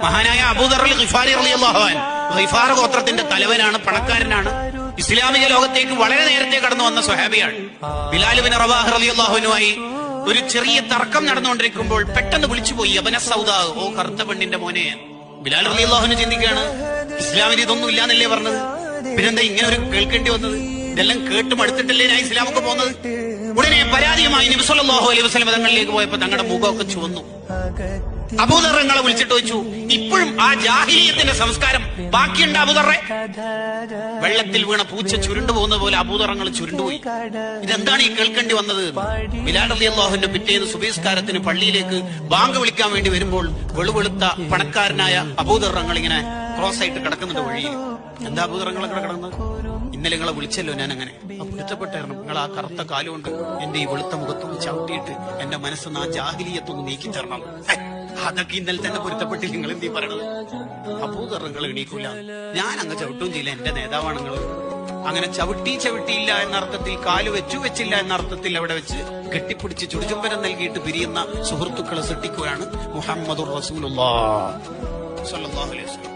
മഹാനായ അബൂദർ അൽ ഗിഫാരി റളിയല്ലാഹു അൻഹു, ഗിഫാർ ഗോത്രത്തിന്റെ തലവനാണ്, പണക്കാരനാണ്, ഇസ്ലാമിക ലോകത്തേക്ക് വളരെ നേരത്തെ കടന്നു വന്ന സ്വഹാബിയാണ്. ബിലാൽ ഇബ്നു റവാഹ് റളിയല്ലാഹു അൻഹുമായി ഒരു ചെറിയ തർക്കം നടന്നുകൊണ്ടിരിക്കുമ്പോൾ പെട്ടെന്ന് വിളിച്ചുപോയി, യബ്ന സൗദാ, ഓ കറുത്ത പെണ്ണിന്റെ മോനെ. ബിലാൽ റളിയല്ലാഹു അൻഹു ചിന്തിക്കുകയാണ്, ഇസ്ലാമിൽ ഇതൊന്നും ഇല്ലാന്നല്ലേ പറഞ്ഞത്, പിന്നെന്താ ഇങ്ങനെ ഒരു കേൾക്കേണ്ടി വന്നത്? ഇതെല്ലാം കേട്ട് മടുത്തിട്ടല്ലേ ഞാൻ ഇസ്ലാമൊക്കെ പോകുന്നത്? ഉടനെ പരാതിയുമായി നബി സല്ലല്ലാഹു അലൈഹി വസല്ലം തങ്ങളിലേക്ക് പോയപ്പോ തങ്ങളുടെ മുഖമൊക്കെ ചുവന്നു. അബൂദർ തങ്ങളെ വിളിച്ചിട്ട് ചോദിച്ചു, ഇപ്പോഴും ആ ജാഹിലിയത്തിന്റെ സംസ്കാരം ബാക്കിയുണ്ട് അബൂദറെ? വെള്ളത്തിൽ വീണ പൂച്ച ചുരുണ്ടു പോകുന്ന പോലെ അബൂദർ തങ്ങൾ ചുരുണ്ടുപോയി. ഇതെന്താണ് ഈ കേൾക്കേണ്ടി വന്നത്? ബിലാൽ റളിയല്ലാഹുവിന്റെ പിറ്റേന്ന് സുബഹിസ്കാരത്തിന് പള്ളിയിലേക്ക് ബാങ്ക് വിളിക്കാൻ വേണ്ടി വരുമ്പോൾ വെളുവെളുത്ത പണക്കാരനായ അബൂദർ തങ്ങൾ ഇങ്ങനെ ക്രോസ് ആയിട്ട് കിടക്കുന്നുണ്ട് വഴിയിൽ. എന്താ അബൂദർ തങ്ങൾ കിടക്കുന്നത്? ഇന്നലെ നിങ്ങളെ വിളിച്ചല്ലോ ഞാൻ, അങ്ങനെ പൊരുത്തപ്പെട്ടായിരുന്നു. നിങ്ങൾ ആ കറുത്ത കാലുകൊണ്ട് എന്റെ ഈ വെളുത്ത മുഖത്തൊന്ന് ചവിട്ടിയിട്ട് എന്റെ മനസ്സൊന്ന് ആ ജാഹിലിയത്തൊന്ന് നീക്കി തരണം. അതൊക്കെ ഇന്നലെ തന്നെ പൊരുത്തപ്പെട്ടില്ല, നിങ്ങൾ എന്തീ പറയണത്? അബൂദർ നിങ്ങൾ എണീക്കൂല, ഞാൻ അങ്ങ് ചവിട്ടും ചെയ്യില്ല, എന്റെ നേതാവാണ് നിങ്ങൾ. അങ്ങനെ ചവിട്ടിയില്ല എന്നർത്ഥത്തിൽ, കാല് വെച്ചില്ല എന്നർത്ഥത്തിൽ അവിടെ വെച്ച് കെട്ടിപ്പിടിച്ച് ചുടുചുംബനം നൽകിയിട്ട് പിരിയുന്ന സുഹൃത്തുക്കളെ സൃഷ്ടിക്കുകയാണ് മുഹമ്മദുർ റസൂലുള്ളാഹ് സ്വല്ലല്ലാഹു അലൈഹി വസല്ലം.